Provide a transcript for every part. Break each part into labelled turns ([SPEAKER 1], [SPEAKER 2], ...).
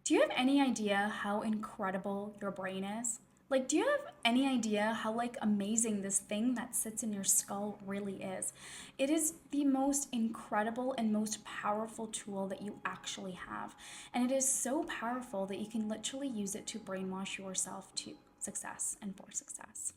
[SPEAKER 1] Do you have any idea how incredible your brain is? Like, do you have any idea how amazing this thing that sits in your skull really is? It is the most incredible and most powerful tool that you actually have. And it is so powerful that you can literally use it to brainwash yourself to success and for success.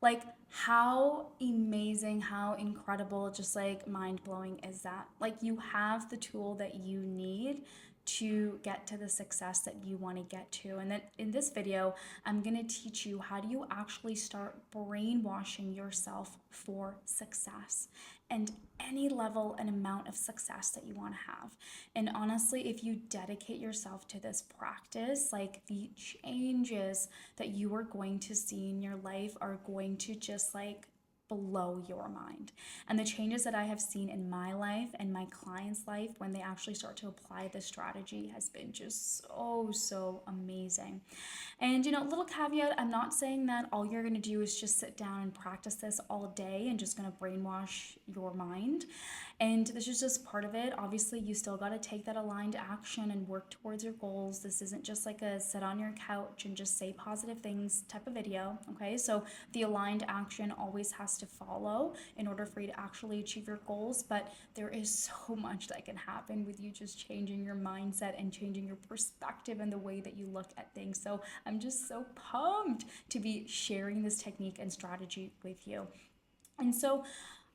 [SPEAKER 1] Like, how amazing, how incredible, just like mind blowing is that? Like, you have the tool that you need to get to the success that you want to get to. And then in this video, I'm going to teach you how do you actually start brainwashing yourself for success and any level and amount of success that you want to have. And honestly, if you dedicate yourself to this practice, like the changes that you are going to see in your life are going to just blow your mind. And the changes that I have seen in my life and my clients' life when they actually start to apply this strategy has been just so amazing. And little caveat, I'm not saying that all you're going to do is just sit down and practice this all day and just going to brainwash your mind. And this is just part of it. Obviously, you still got to take that aligned action and work towards your goals. This isn't just like a sit on your couch and just say positive things type of video, okay? So the aligned action always has to follow in order for you to actually achieve your goals, but there is so much that can happen with you just changing your mindset and changing your perspective and the way that you look at things. So I'm just so pumped to be sharing this technique and strategy with you. And so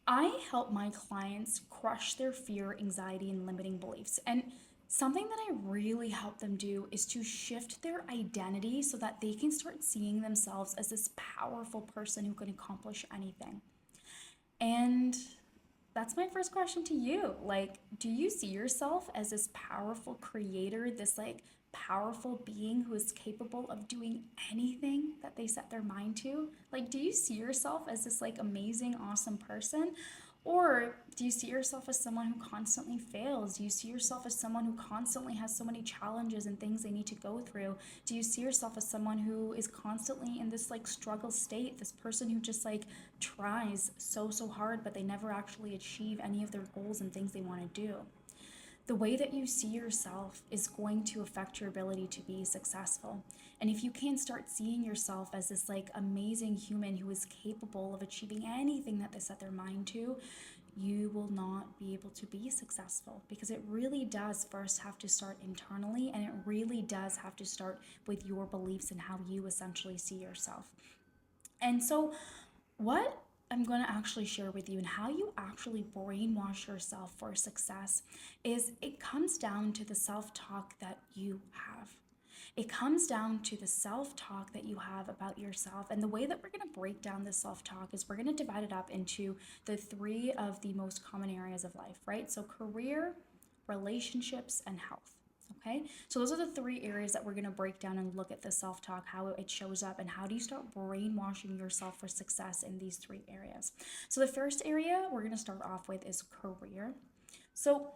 [SPEAKER 1] I help my clients crush their fear, anxiety, and limiting beliefs. And something that I really help them do is to shift their identity so that they can start seeing themselves as this powerful person who can accomplish anything. And that's my first question to you. Like, do you see yourself as this powerful creator, this powerful being who is capable of doing anything that they set their mind to? Like, do you see yourself as this amazing, awesome person? Or do you see yourself as someone who constantly fails? Do you see yourself as someone who constantly has so many challenges and things they need to go through? Do you see yourself as someone who is constantly in this struggle state, this person who just tries so hard, but they never actually achieve any of their goals and things they want to do? The way that you see yourself is going to affect your ability to be successful. And if you can't start seeing yourself as this amazing human who is capable of achieving anything that they set their mind to, you will not be able to be successful, because it really does first have to start internally, and it really does have to start with your beliefs and how you essentially see yourself. And so what I'm going to actually share with you and how you actually brainwash yourself for success is it comes down to the self-talk that you have. It comes down to the self-talk that you have about yourself. And the way that we're going to break down this self-talk is we're going to divide it up into the three of the most common areas of life, right? So career, relationships, and health. Okay, so those are the three areas that we're going to break down and look at the self-talk, how it shows up, and how do you start brainwashing yourself for success in these three areas. So the first area we're going to start off with is career. So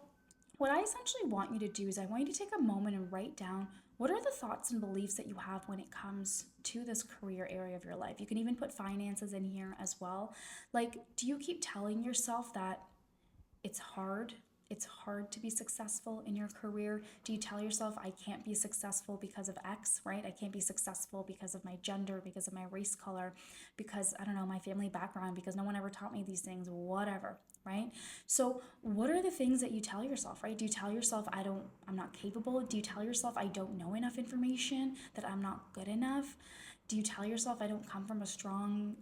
[SPEAKER 1] what I essentially want you to do is I want you to take a moment and write down what are the thoughts and beliefs that you have when it comes to this career area of your life. You can even put finances in here as well. Like, do you keep telling yourself that it's hard? It's hard to be successful in your career? Do you tell yourself, I can't be successful because of X, right? I can't be successful because of my gender, because of my race color, because, I don't know, my family background, because no one ever taught me these things, whatever, right? So what are the things that you tell yourself, right? Do you tell yourself, I'm not capable? Do you tell yourself, I don't know enough information, that I'm not good enough? Do you tell yourself, I don't come from a strong,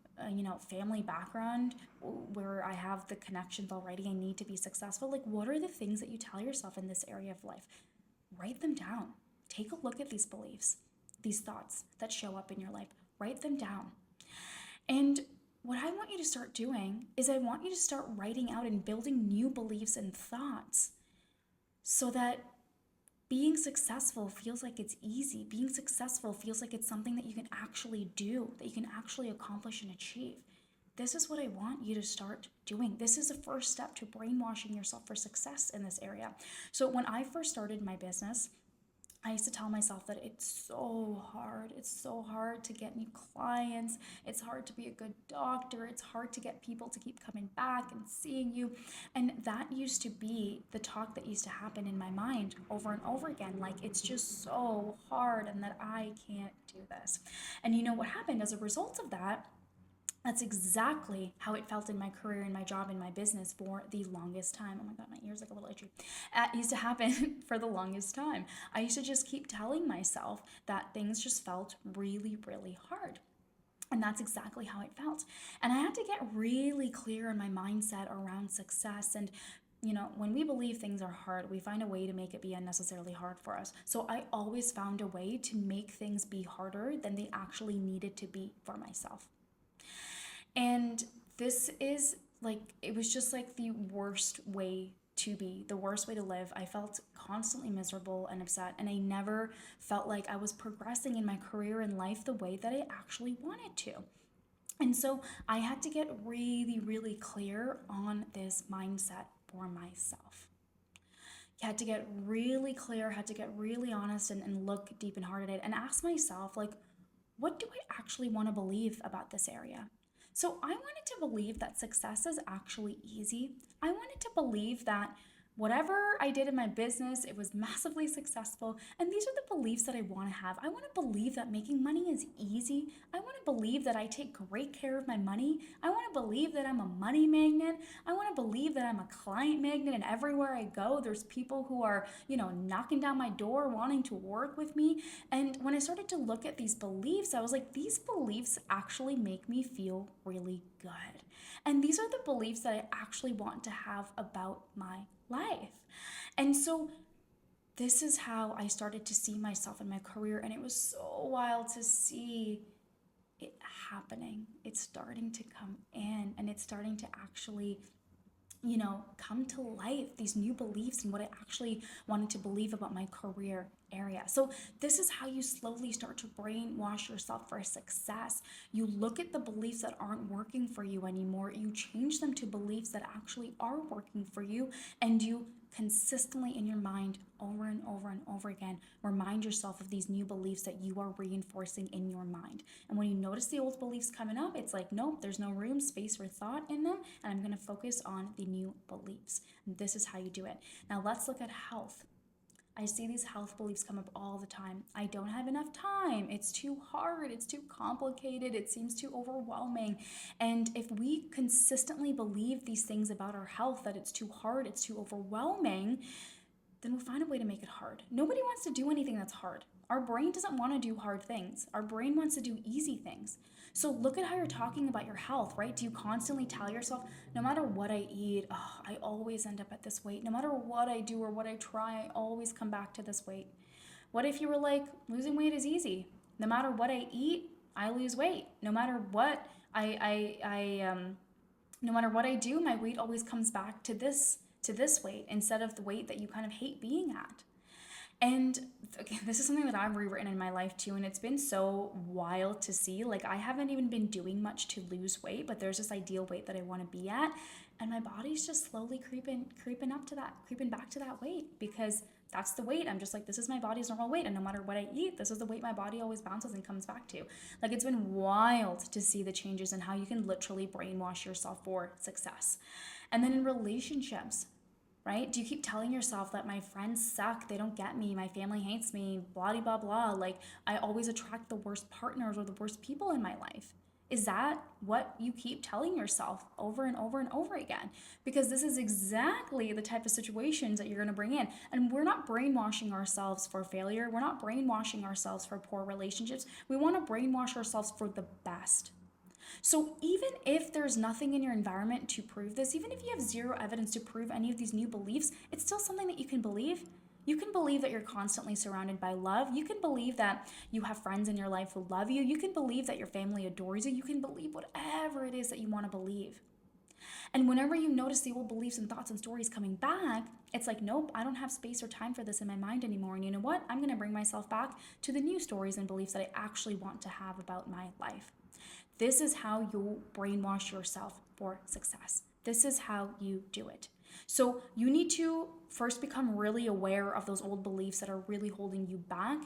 [SPEAKER 1] family background where I have the connections already, I need to be successful? Like, what are the things that you tell yourself in this area of life? Write them down. Take a look at these beliefs, these thoughts that show up in your life. Write them down. And what I want you to start doing is I want you to start writing out and building new beliefs and thoughts so that being successful feels like it's easy. Being successful feels like it's something that you can actually do, that you can actually accomplish and achieve. This is what I want you to start doing. This is the first step to brainwashing yourself for success in this area. So when I first started my business, I used to tell myself that it's so hard. It's so hard to get new clients. It's hard to be a good doctor. It's hard to get people to keep coming back and seeing you. And that used to be the talk that used to happen in my mind over and over again. Like, it's just so hard and that I can't do this. And you know what happened as a result of that? That's exactly how it felt in my career, in my job, in my business for the longest time. Oh my God, my ear's like a little itchy. It used to happen for the longest time. I used to just keep telling myself that things just felt really, really hard. And that's exactly how it felt. And I had to get really clear in my mindset around success. And, when we believe things are hard, we find a way to make it be unnecessarily hard for us. So I always found a way to make things be harder than they actually needed to be for myself. And this is like, it was just like the worst way to be, the worst way to live. I felt constantly miserable and upset, and I never felt like I was progressing in my career and life the way that I actually wanted to. And so I had to get really, really clear on this mindset for myself. Had to get really clear, had to get really honest and look deep and hard at it and ask myself, like, what do I actually want to believe about this area? So I wanted to believe that success is actually easy. I wanted to believe that whatever I did in my business, it was massively successful. And these are the beliefs that I want to have. I want to believe that making money is easy. I want to believe that I take great care of my money. I want to believe that I'm a money magnet. I want to believe that I'm a client magnet, and everywhere I go, there's people who are, knocking down my door wanting to work with me. And when I started to look at these beliefs, I was like, these beliefs actually make me feel really good. And these are the beliefs that I actually want to have about my life. And so this is how I started to see myself in my career. And it was so wild to see it happening. It's starting to come in, and it's starting to actually come to life, these new beliefs and what I actually wanted to believe about my career area. So, this is how you slowly start to brainwash yourself for success. You look at the beliefs that aren't working for you anymore, you change them to beliefs that actually are working for you, and you consistently in your mind over and over and over again remind yourself of these new beliefs that you are reinforcing in your mind. And when you notice the old beliefs coming up, it's like, nope, there's no room, space, or thought in them, and I'm going to focus on the new beliefs. And this is how you do it. Now let's look at health. I see these health beliefs come up all the time. I don't have enough time. It's too hard. It's too complicated. It seems too overwhelming. And if we consistently believe these things about our health, that it's too hard, it's too overwhelming, then we'll find a way to make it hard. Nobody wants to do anything that's hard. Our brain doesn't want to do hard things. Our brain wants to do easy things. So look at how you're talking about your health, right? Do you constantly tell yourself, no matter what I eat, I always end up at this weight. No matter what I do or what I try, I always come back to this weight. What if you were like, losing weight is easy? No matter what I eat, I lose weight. No matter what no matter what I do, my weight always comes back to this weight instead of the weight that you kind of hate being at. And okay, this is something that I've rewritten in my life too, and it's been so wild to see. Like, I haven't even been doing much to lose weight, but there's this ideal weight that I want to be at, and my body's just slowly creeping back to that weight because that's the weight. I'm just like, this is my body's normal weight, and no matter what I eat, this is the weight my body always bounces and comes back to. Like, it's been wild to see the changes and how you can literally brainwash yourself for success. And then in relationships, right? Do you keep telling yourself that my friends suck, they don't get me, my family hates me, blah, blah, blah, like I always attract the worst partners or the worst people in my life? Is that what you keep telling yourself over and over and over again? Because this is exactly the type of situations that you're going to bring in. And we're not brainwashing ourselves for failure. We're not brainwashing ourselves for poor relationships. We want to brainwash ourselves for the best. So even if there's nothing in your environment to prove this, even if you have zero evidence to prove any of these new beliefs, it's still something that you can believe. You can believe that you're constantly surrounded by love. You can believe that you have friends in your life who love you. You can believe that your family adores you. You can believe whatever it is that you want to believe. And whenever you notice the old beliefs and thoughts and stories coming back, it's like, nope, I don't have space or time for this in my mind anymore. And you know what? I'm going to bring myself back to the new stories and beliefs that I actually want to have about my life. This is how you brainwash yourself for success. This is how you do it. So you need to first become really aware of those old beliefs that are really holding you back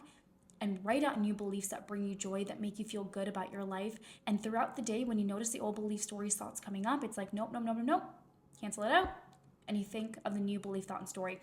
[SPEAKER 1] and write out new beliefs that bring you joy, that make you feel good about your life. And throughout the day, when you notice the old belief stories, thoughts coming up, it's like, nope, nope, nope, nope, nope. Cancel it out. And you think of the new belief, thought, and story.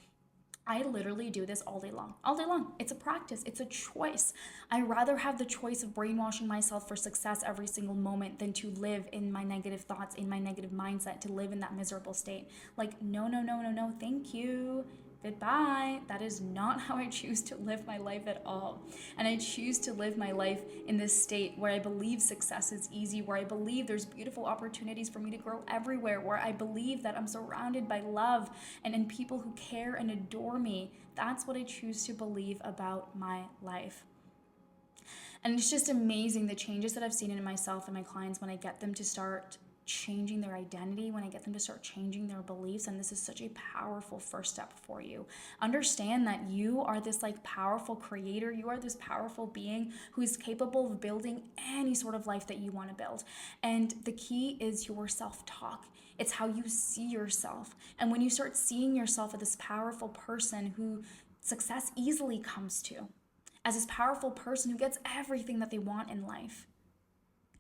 [SPEAKER 1] I literally do this all day long. All day long. It's a practice. It's a choice. I rather have the choice of brainwashing myself for success every single moment than to live in my negative thoughts, in my negative mindset, to live in that miserable state. Like, no, no, no, no, no. Thank you. Goodbye. That is not how I choose to live my life at all. And I choose to live my life in this state where I believe success is easy, where I believe there's beautiful opportunities for me to grow everywhere, where I believe that I'm surrounded by love and people who care and adore me. That's what I choose to believe about my life. And it's just amazing the changes that I've seen in myself and my clients when I get them to start changing their identity, when I get them to start changing their beliefs. And this is such a powerful first step for you. Understand that you are this like powerful creator. You are this powerful being who is capable of building any sort of life that you want to build. And the key is your self-talk. It's how you see yourself. And when you start seeing yourself as this powerful person who success easily comes to, as this powerful person who gets everything that they want in life,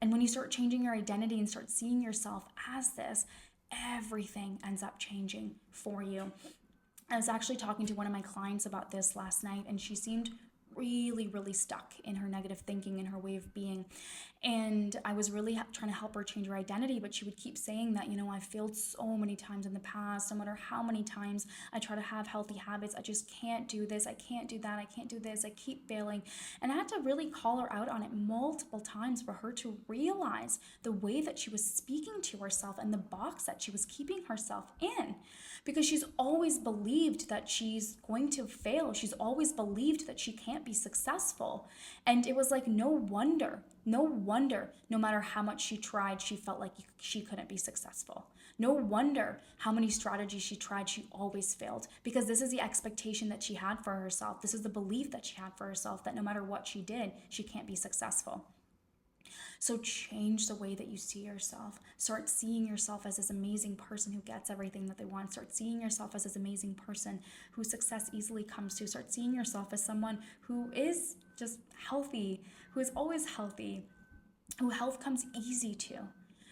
[SPEAKER 1] and when you start changing your identity and start seeing yourself as this, everything ends up changing for you. I was actually talking to one of my clients about this last night, and she seemed really, really stuck in her negative thinking and her way of being. And I was really trying to help her change her identity, but she would keep saying that, I failed so many times in the past. No matter how many times I try to have healthy habits, I just can't do this. I can't do that. I can't do this. I keep failing. And I had to really call her out on it multiple times for her to realize the way that she was speaking to herself and the box that she was keeping herself in. Because she's always believed that she's going to fail. She's always believed that she can't be successful. And it was like, no wonder, no matter how much she tried, she felt like she couldn't be successful. No wonder how many strategies she tried, she always failed. Because this is the expectation that she had for herself. This is the belief that she had for herself, that no matter what she did, she can't be successful. So change the way that you see yourself. Start seeing yourself as this amazing person who gets everything that they want. Start seeing yourself as this amazing person who success easily comes to. Start seeing yourself as someone who is just healthy, who is always healthy, who health comes easy to.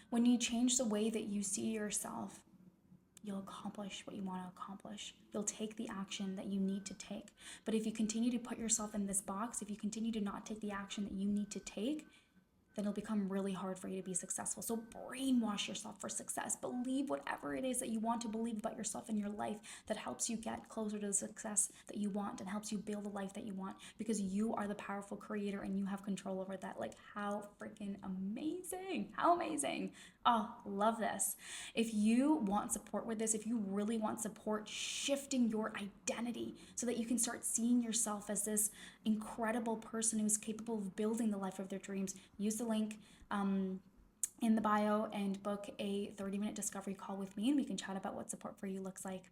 [SPEAKER 1] When you change the way that you see yourself, you'll accomplish what you want to accomplish. You'll take the action that you need to take. But if you continue to put yourself in this box, if you continue to not take the action that you need to take, then it'll become really hard for you to be successful. So brainwash yourself for success. Believe whatever it is that you want to believe about yourself in your life that helps you get closer to the success that you want and helps you build a life that you want, because you are the powerful creator and you have control over that. Like, how freaking amazing. How amazing. Oh, love this. If you want support with this, if you really want support shifting your identity so that you can start seeing yourself as this incredible person who's capable of building the life of their dreams, use the link in the bio and book a 30-minute discovery call with me, and we can chat about what support for you looks like.